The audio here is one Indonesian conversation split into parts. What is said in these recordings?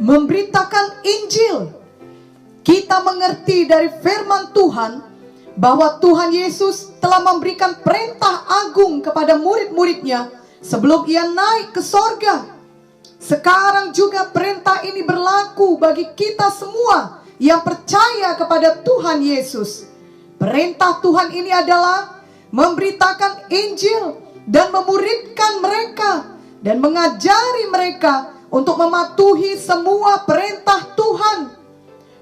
memberitakan Injil. Kita mengerti dari firman Tuhan bahwa Tuhan Yesus telah memberikan perintah agung kepada murid-muridnya sebelum ia naik ke sorga. Sekarang juga perintah ini berlaku bagi kita semua yang percaya kepada Tuhan Yesus. Perintah Tuhan ini adalah memberitakan Injil dan memuridkan mereka dan mengajari mereka untuk mematuhi semua perintah Tuhan.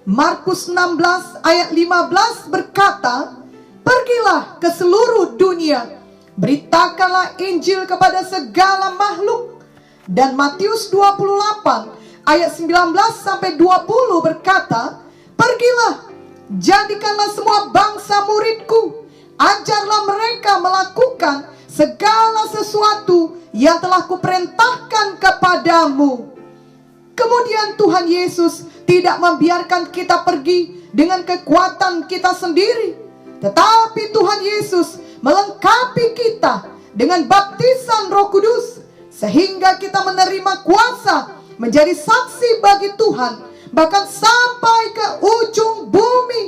Markus 16 ayat 15 berkata, "Pergilah ke seluruh dunia, beritakanlah Injil kepada segala makhluk." Dan Matius 28 ayat 19 sampai 20 berkata, "Pergilah, jadikanlah semua bangsa muridku, ajarlah mereka melakukan segala sesuatu yang telah kuperintahkan kepadamu." Kemudian Tuhan Yesus tidak membiarkan kita pergi dengan kekuatan kita sendiri, tetapi Tuhan Yesus melengkapi kita dengan baptisan Roh Kudus, sehingga kita menerima kuasa menjadi saksi bagi Tuhan, bahkan sampai ke ujung bumi.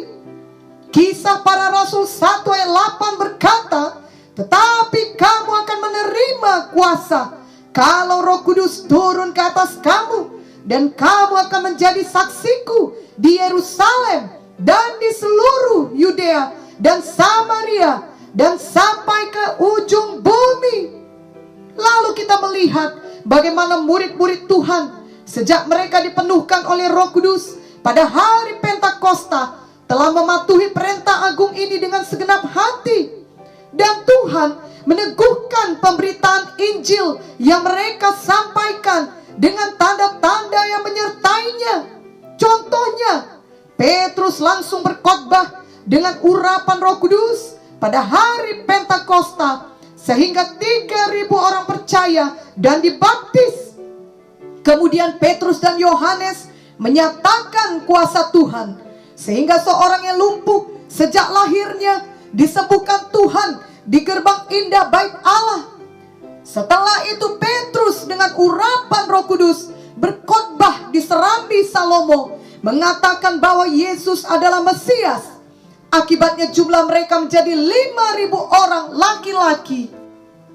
Kisah Para Rasul 1 ayat 8 berkata, "Tetapi kamu akan menerima kuasa kalau Roh Kudus turun ke atas kamu, dan kamu akan menjadi saksiku di Yerusalem dan di seluruh Yudea dan Samaria dan sampai ke ujung bumi." Lalu kita melihat bagaimana murid-murid Tuhan sejak mereka dipenuhkan oleh Roh Kudus pada hari Pentakosta telah mematuhi perintah agung ini dengan segenap hati. Dan Tuhan meneguhkan pemberitaan Injil yang mereka sampaikan dengan tanda-tanda yang menyertainya. Contohnya, Petrus langsung berkhotbah dengan urapan Roh Kudus pada hari Pentakosta, sehingga 3.000 orang percaya dan dibaptis. Kemudian Petrus dan Yohanes menyatakan kuasa Tuhan, sehingga seorang yang lumpuh sejak lahirnya disembuhkan Tuhan di gerbang indah bait Allah. Setelah itu Petrus dengan urapan Roh Kudus berkhotbah di Serambi Salomo, mengatakan bahwa Yesus adalah Mesias. Akibatnya jumlah mereka menjadi 5.000 orang laki-laki.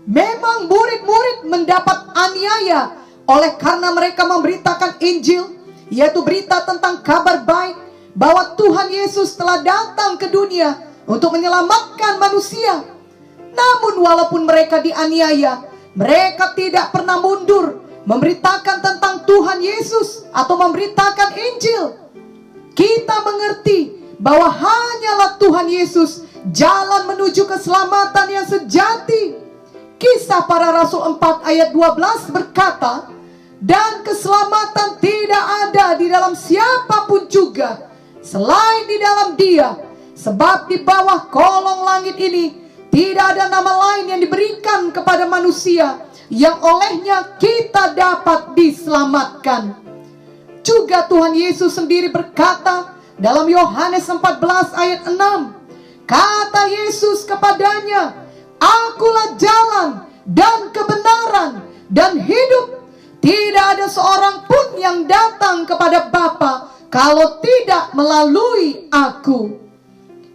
Memang murid-murid mendapat aniaya oleh karena mereka memberitakan Injil, yaitu berita tentang kabar baik bahwa Tuhan Yesus telah datang ke dunia untuk menyelamatkan manusia. Namun walaupun mereka dianiaya, mereka tidak pernah mundur memberitakan tentang Tuhan Yesus atau memberitakan Injil. Kita mengerti bahwa hanyalah Tuhan Yesus jalan menuju keselamatan yang sejati. Kisah Para Rasul 4 ayat 12 berkata, "Dan keselamatan tidak ada di dalam siapapun juga selain di dalam Dia, sebab di bawah kolong langit ini tidak ada nama lain yang diberikan kepada manusia yang olehnya kita dapat diselamatkan." Juga Tuhan Yesus sendiri berkata dalam Yohanes 14 ayat 6, kata Yesus kepadanya, "Akulah jalan dan kebenaran dan hidup. Tidak ada seorang pun yang datang kepada Bapa kalau tidak melalui Aku."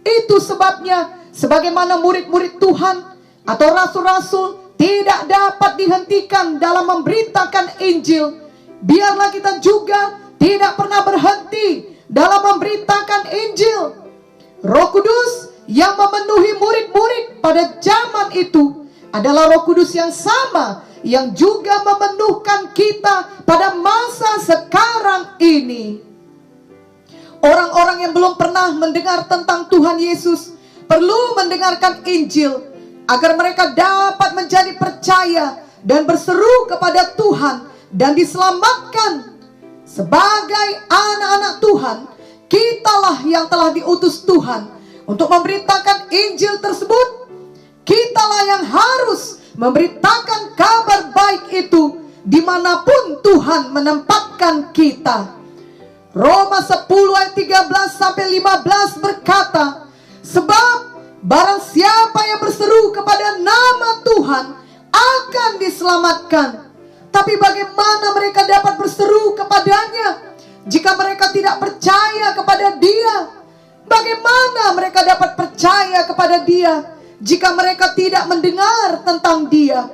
Itu sebabnya sebagaimana murid-murid Tuhan atau rasul-rasul tidak dapat dihentikan dalam memberitakan Injil, biarlah kita juga tidak pernah berhenti dalam memberitakan Injil. Roh Kudus yang memenuhi murid-murid pada zaman itu adalah Roh Kudus yang sama yang juga memenuhkan kita pada masa sekarang ini. Orang-orang yang belum pernah mendengar tentang Tuhan Yesus perlu mendengarkan Injil agar mereka dapat menjadi percaya dan berseru kepada Tuhan dan diselamatkan. Sebagai anak-anak Tuhan, kitalah yang telah diutus Tuhan untuk memberitakan Injil tersebut. Kitalah yang harus memberitakan kabar baik itu dimanapun Tuhan menempatkan kita. Roma 10 ayat 13 sampai 15 berkata, "Sebab barang siapa yang berseru kepada nama Tuhan akan diselamatkan. Tapi bagaimana mereka dapat berseru kepadanya jika mereka tidak percaya kepada Dia? Bagaimana mereka dapat percaya kepada Dia jika mereka tidak mendengar tentang Dia?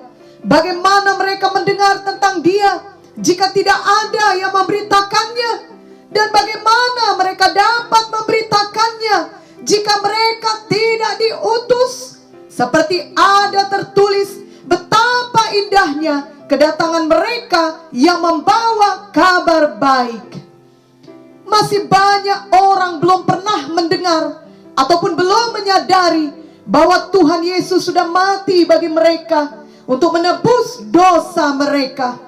Bagaimana mereka mendengar tentang Dia jika tidak ada yang memberitakannya? Dan bagaimana mereka dapat memberitakannya jika mereka tidak diutus? Seperti ada tertulis betapa indahnya kedatangan mereka yang membawa kabar baik. Masih banyak orang belum pernah mendengar ataupun belum menyadari bahwa Tuhan Yesus sudah mati bagi mereka untuk menebus dosa mereka.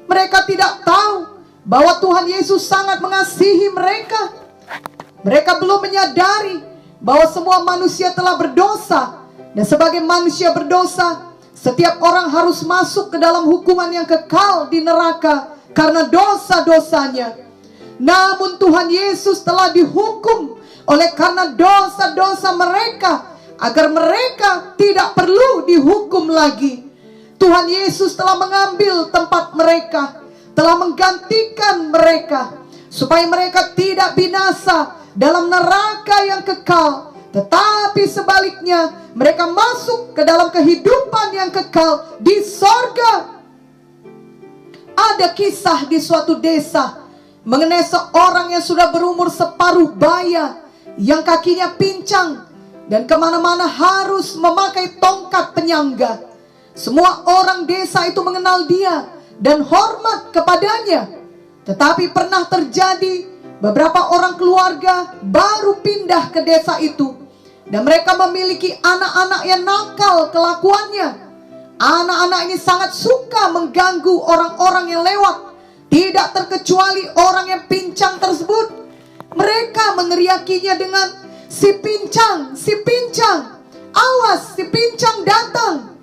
Mereka tidak tahu bahwa Tuhan Yesus sangat mengasihi mereka. Mereka belum menyadari bahwa semua manusia telah berdosa, dan sebagai manusia berdosa, setiap orang harus masuk ke dalam hukuman yang kekal di neraka karena dosa-dosanya. Namun Tuhan Yesus telah dihukum oleh karena dosa-dosa mereka, agar mereka tidak perlu dihukum lagi. Tuhan Yesus telah mengambil tempat mereka, telah menggantikan mereka, supaya mereka tidak binasa dalam neraka yang kekal, tetapi sebaliknya mereka masuk ke dalam kehidupan yang kekal di sorga. Ada kisah di suatu desa mengenai seorang yang sudah berumur separuh baya, yang kakinya pincang dan kemana-mana harus memakai tongkat penyangga. Semua orang desa itu mengenal dia dan hormat kepadanya. Tetapi pernah terjadi beberapa orang keluarga baru pindah ke desa itu, dan mereka memiliki anak-anak yang nakal kelakuannya. Anak-anak ini sangat suka mengganggu orang-orang yang lewat, tidak terkecuali orang yang pincang tersebut. Mereka meneriakinya dengan, "Si pincang, si pincang, awas si pincang datang."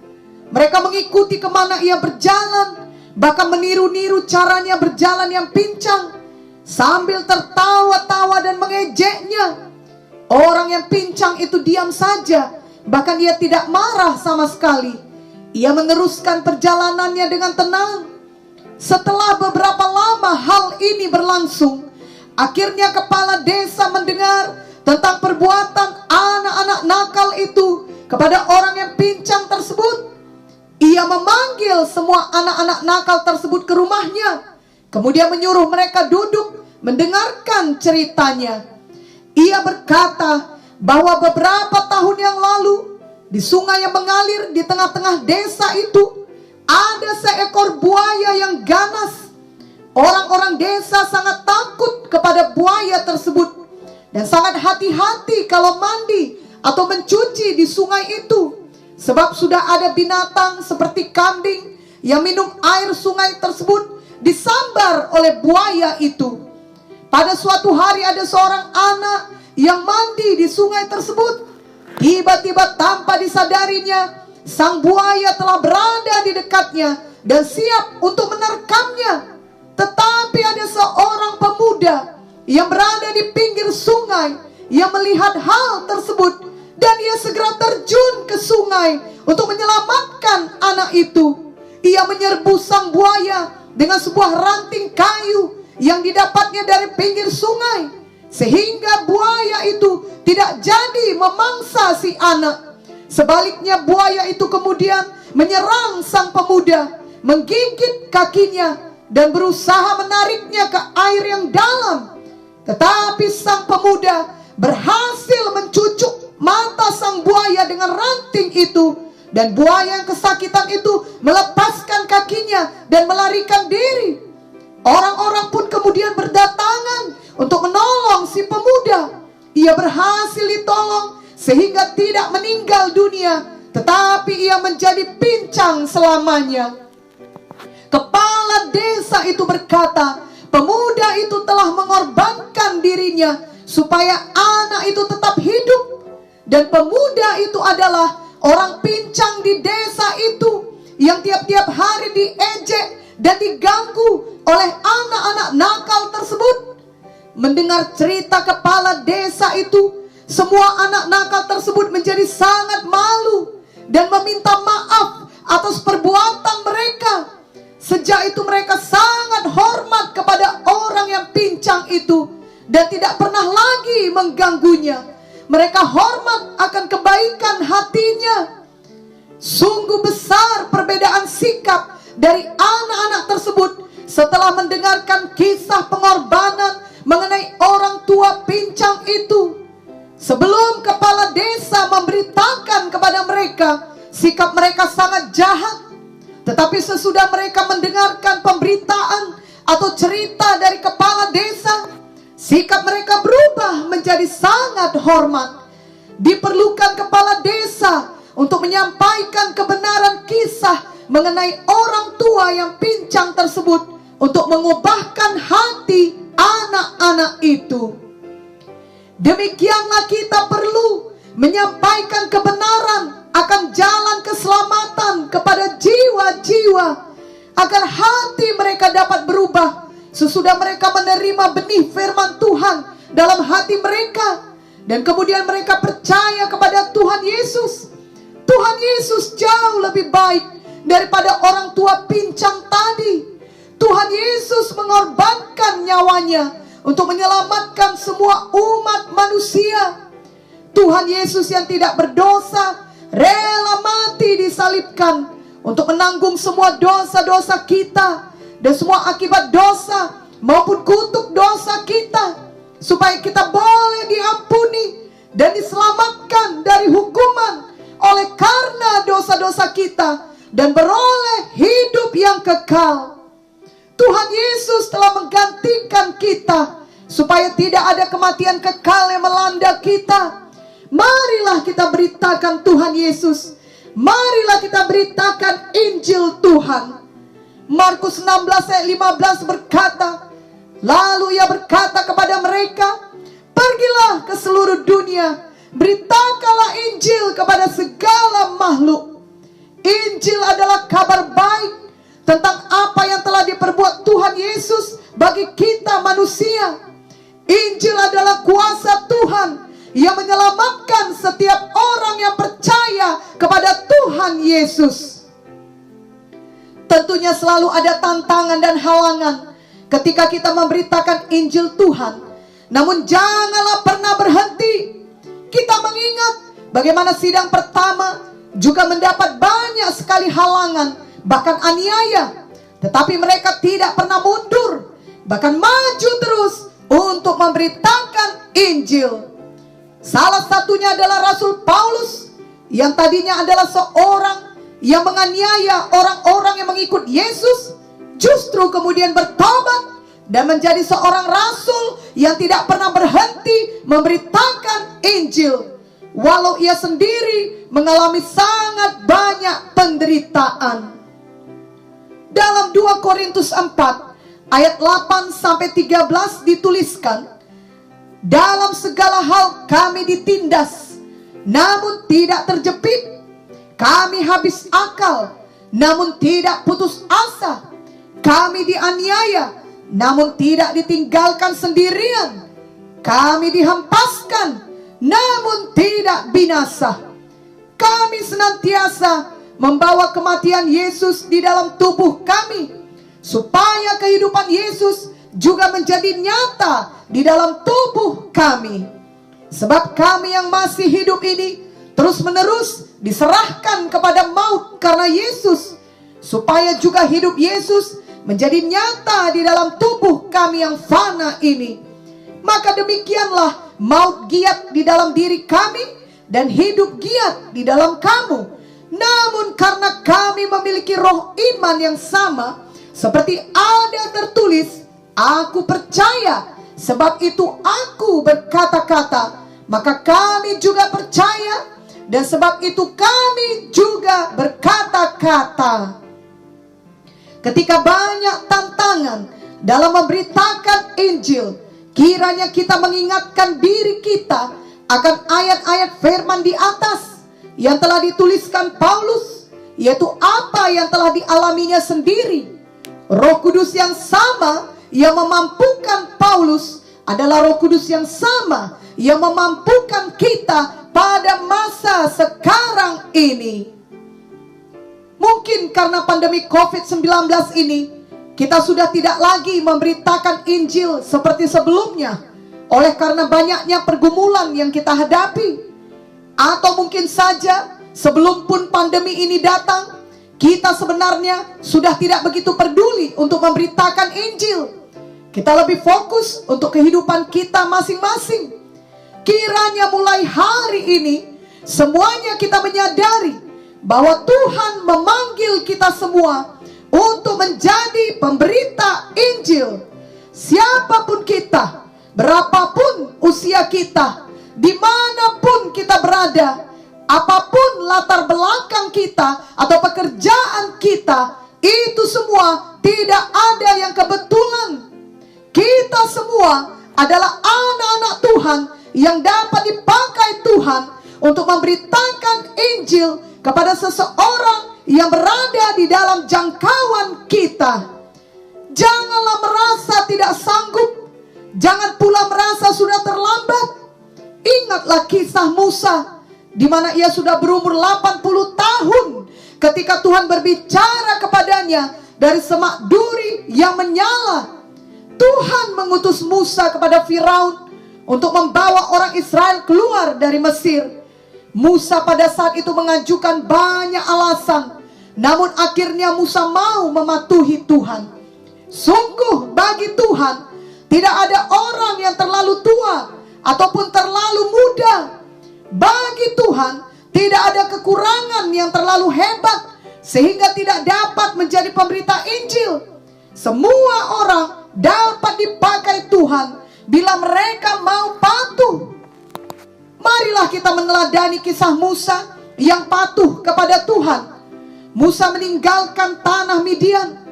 Mereka mengikuti kemana ia berjalan, bahkan meniru-niru caranya berjalan yang pincang, sambil tertawa-tawa dan mengejeknya. Orang yang pincang itu diam saja, bahkan ia tidak marah sama sekali. Ia meneruskan perjalanannya dengan tenang. Setelah beberapa lama hal ini berlangsung, akhirnya kepala desa mendengar tentang perbuatan anak-anak nakal itu kepada orang yang pincang tersebut. Ia memanggil semua anak-anak nakal tersebut ke rumahnya, kemudian menyuruh mereka duduk mendengarkan ceritanya. Ia berkata bahwa beberapa tahun yang lalu, di sungai yang mengalir di tengah-tengah desa itu, ada seekor buaya yang ganas. Orang-orang desa sangat takut kepada buaya tersebut dan sangat hati-hati kalau mandi atau mencuci di sungai itu, sebab sudah ada binatang seperti kambing yang minum air sungai tersebut disambar oleh buaya itu. Pada suatu hari ada seorang anak yang mandi di sungai tersebut. Tiba-tiba tanpa disadarinya, sang buaya telah berada di dekatnya dan siap untuk menerkamnya. Tetapi ada seorang pemuda yang berada di pinggir sungai yang melihat hal tersebut, dan ia segera terjun ke sungai untuk menyelamatkan anak itu. Ia menyerbu sang buaya dengan sebuah ranting kayu yang didapatnya dari pinggir sungai, sehingga buaya itu tidak jadi memangsa si anak. Sebaliknya buaya itu kemudian menyerang sang pemuda, menggigit kakinya dan berusaha menariknya ke air yang dalam. Tetapi sang pemuda berhasil mencucuk mata sang buaya dengan ranting itu, dan buaya yang kesakitan itu melepaskan kakinya dan melarikan diri. Orang-orang pun kemudian berdatangan untuk menolong si pemuda. Ia berhasil ditolong sehingga tidak meninggal dunia, tetapi ia menjadi pincang selamanya. Kepala desa itu berkata, pemuda itu telah mengorbankan dirinya supaya anak itu tetap hidup. Dan pemuda itu adalah orang pincang di desa itu, yang tiap-tiap hari diejek dan diganggu oleh anak-anak nakal tersebut. Mendengar cerita kepala desa itu, semua anak nakal tersebut menjadi sangat malu dan meminta maaf atas perbuatan mereka. Sejak itu mereka sangat hormat kepada orang yang pincang itu dan tidak pernah lagi mengganggunya. Mereka hormat akan kebaikan hatinya. Sungguh besar perbedaan sikap dari anak-anak tersebut setelah mendengarkan kisah pengorbanan mengenai orang tua pincang itu. Sebelum kepala desa memberitakan kepada mereka, sikap mereka sangat jahat. Tetapi sesudah mereka mendengarkan pemberitaan atau cerita dari kepala desa, sikap mereka berubah menjadi sangat hormat. Diperlukan kepala desa untuk menyampaikan kebenaran kisah mengenai orang tua yang pincang tersebut untuk mengubahkan hati anak-anak itu. Demikianlah kita perlu menyampaikan kebenaran akan jalan keselamatan kepada jiwa-jiwa, agar hati mereka dapat berubah sesudah mereka menerima benih firman Tuhan dalam hati mereka, dan kemudian mereka percaya kepada Tuhan Yesus. Tuhan Yesus jauh lebih baik daripada orang tua pincang tadi. Tuhan Yesus mengorbankan nyawanya untuk menyelamatkan semua umat manusia. Tuhan Yesus yang tidak berdosa rela mati disalibkan untuk menanggung semua dosa-dosa kita dan semua akibat dosa maupun kutuk dosa kita, supaya kita boleh diampuni dan diselamatkan dari hukuman oleh karena dosa-dosa kita dan beroleh hidup yang kekal. Tuhan Yesus telah menggantikan kita supaya tidak ada kematian kekal yang melanda kita. Marilah kita beritakan Tuhan Yesus. Marilah kita beritakan Injil Tuhan. Markus 16 ayat 15 berkata, lalu ia berkata kepada mereka, pergilah ke seluruh dunia, beritakanlah Injil kepada segala makhluk. Injil adalah kabar baik tentang apa yang telah diperbuat Tuhan Yesus bagi kita manusia. Injil adalah kuasa Tuhan yang menyelamatkan setiap orang yang percaya kepada Tuhan Yesus. Tentunya selalu ada tantangan dan halangan ketika kita memberitakan Injil Tuhan. Namun janganlah pernah berhenti. Kita mengingat bagaimana sidang pertama juga mendapat banyak sekali halangan, bahkan aniaya. Tetapi mereka tidak pernah mundur, bahkan maju terus untuk memberitakan Injil. Salah satunya adalah Rasul Paulus, yang tadinya adalah seorang yang menganiaya orang-orang yang mengikut Yesus, justru kemudian bertobat dan menjadi seorang rasul yang tidak pernah berhenti memberitakan Injil, walau ia sendiri mengalami sangat banyak penderitaan. Dalam 2 Korintus 4 ayat 8-13 dituliskan, dalam segala hal kami ditindas, namun tidak terjepit. Kami habis akal, namun tidak putus asa. Kami dianiaya, namun tidak ditinggalkan sendirian. Kami dihempaskan, namun tidak binasa. Kami senantiasa membawa kematian Yesus di dalam tubuh kami, supaya kehidupan Yesus juga menjadi nyata di dalam tubuh kami. Sebab kami yang masih hidup ini terus-menerus diserahkan kepada maut karena Yesus, supaya juga hidup Yesus menjadi nyata di dalam tubuh kami yang fana ini. Maka demikianlah maut giat di dalam diri kami dan hidup giat di dalam kamu. Namun karena kami memiliki roh iman yang sama, seperti ada tertulis, aku percaya, sebab itu aku berkata-kata. Maka kami juga percaya, dan sebab itu kami juga berkata-kata. Ketika banyak tantangan dalam memberitakan Injil, kiranya kita mengingatkan diri kita akan ayat-ayat firman di atas yang telah dituliskan Paulus, yaitu apa yang telah dialaminya sendiri. Roh Kudus yang sama yang memampukan Paulus adalah Roh Kudus yang sama yang memampukan kita pada masa sekarang ini. Mungkin karena pandemi COVID-19 ini, Kita sudah tidak lagi memberitakan Injil seperti sebelumnya, oleh karena banyaknya pergumulan yang kita hadapi. Atau mungkin saja sebelum pun pandemi ini datang, kita sebenarnya sudah tidak begitu peduli untuk memberitakan Injil. Kita lebih fokus untuk kehidupan kita masing-masing. Kiranya mulai hari ini semuanya kita menyadari bahwa Tuhan memanggil kita semua untuk menjadi pemberita Injil. Siapapun kita, berapapun usia kita, dimanapun kita berada, apapun latar belakang kita atau pekerjaan kita, itu semua tidak ada yang kebetulan. Kita semua adalah anak-anak Tuhan yang dapat dipakai Tuhan untuk memberitakan Injil kepada seseorang yang berada di dalam jangkauan kita. Janganlah merasa tidak sanggup, jangan pula merasa sudah terlambat. Ingatlah kisah Musa, di mana ia sudah berumur 80 tahun ketika Tuhan berbicara kepadanya dari semak duri yang menyala. Tuhan mengutus Musa kepada Firaun untuk membawa orang Israel keluar dari Mesir. Musa pada saat itu mengajukan banyak alasan, namun akhirnya Musa mau mematuhi Tuhan. Sungguh bagi Tuhan tidak ada orang yang terlalu tua ataupun terlalu muda. Bagi Tuhan tidak ada kekurangan yang terlalu hebat sehingga tidak dapat menjadi pemberita Injil. Semua orang dapat dipakai Tuhan bila mereka mau patuh. Marilah kita meneladani kisah Musa yang patuh kepada Tuhan. Musa meninggalkan tanah Midian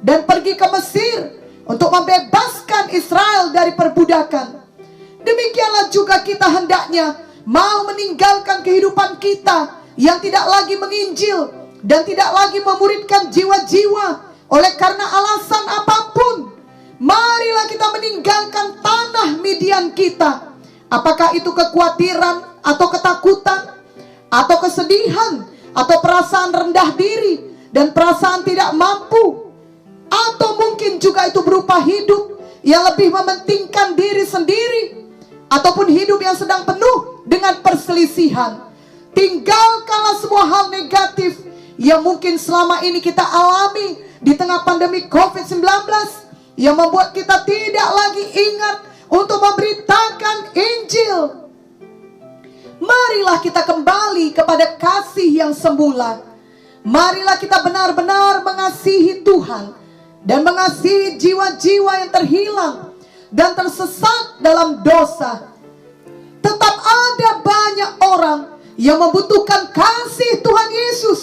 dan pergi ke Mesir untuk membebaskan Israel dari perbudakan. Demikianlah juga kita hendaknya mau meninggalkan kehidupan kita yang tidak lagi menginjil dan tidak lagi memuridkan jiwa-jiwa oleh karena alasan apapun. Marilah kita meninggalkan tanah Midian kita. Apakah itu kekhawatiran atau ketakutan atau kesedihan atau perasaan rendah diri dan perasaan tidak mampu, atau mungkin juga itu berupa hidup yang lebih mementingkan diri sendiri, ataupun hidup yang sedang penuh dengan perselisihan. Tinggalkanlah semua hal negatif yang mungkin selama ini kita alami di tengah pandemi COVID-19, yang membuat kita tidak lagi ingat untuk memberitakan Injil. Marilah kita kembali kepada kasih yang semula. Marilah kita benar-benar mengasihi Tuhan dan mengasihi jiwa-jiwa yang terhilang dan tersesat dalam dosa. Tetap ada banyak orang yang membutuhkan kasih Tuhan Yesus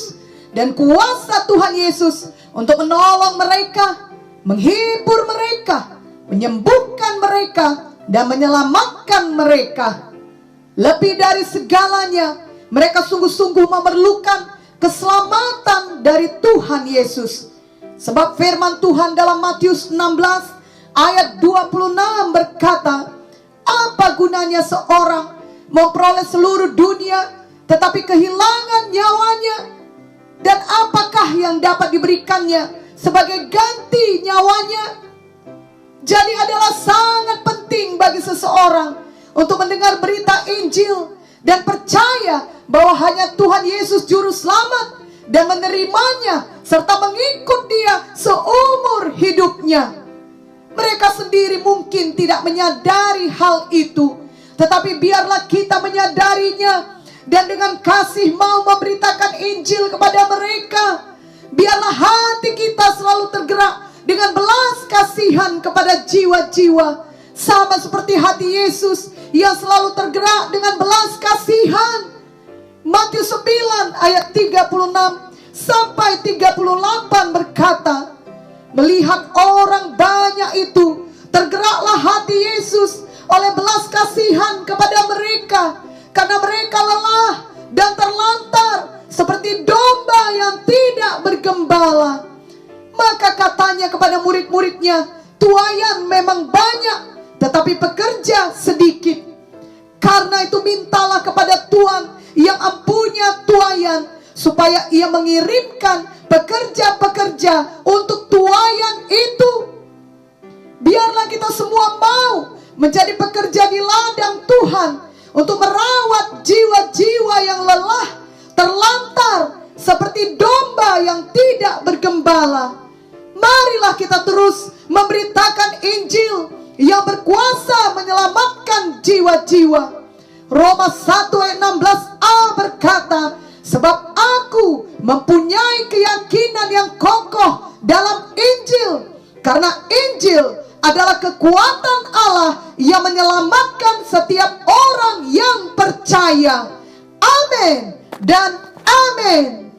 dan kuasa Tuhan Yesus untuk menolong mereka, menghibur mereka, menyembuhkan mereka, dan menyelamatkan mereka. Lebih dari segalanya, mereka sungguh-sungguh memerlukan keselamatan dari Tuhan Yesus. Sebab firman Tuhan dalam Matius 16 ayat 26 berkata, apa gunanya seorang memperoleh seluruh dunia tetapi kehilangan nyawanya? Dan apakah yang dapat diberikannya sebagai ganti nyawanya? Jadi adalah sangat penting bagi seseorang untuk mendengar berita Injil dan percaya bahwa hanya Tuhan Yesus juru selamat dan menerimanya serta mengikut dia seumur hidupnya. Mereka sendiri mungkin tidak menyadari hal itu, tetapi biarlah kita menyadarinya dan dengan kasih mau memberitakan Injil kepada mereka. Biarlah hati kita selalu tergerak dengan belas kasihan kepada jiwa-jiwa, sama seperti hati Yesus yang selalu tergerak dengan belas kasihan. Matius 9 ayat 36 sampai 38 berkata, melihat orang banyak itu, tergeraklah hati Yesus oleh belas kasihan kepada mereka, karena mereka lelah dan terlantar seperti domba yang tidak bergembala. Maka katanya kepada murid-muridnya, tuaian memang banyak, tetapi pekerja sedikit. Karena itu mintalah kepada Tuhan yang empunya tuaian, supaya ia mengirimkan pekerja-pekerja untuk tuaian itu. Biarlah kita semua mau menjadi pekerja di ladang Tuhan untuk merawat jiwa-jiwa yang lelah, terlantar seperti domba yang tidak bergembala. Marilah kita terus memberitakan Injil yang berkuasa menyelamatkan jiwa-jiwa. Roma 1 ayat 16a berkata, sebab aku mempunyai keyakinan yang kokoh dalam Injil, karena Injil adalah kekuatan Allah yang menyelamatkan setiap orang yang percaya. Amin dan amin.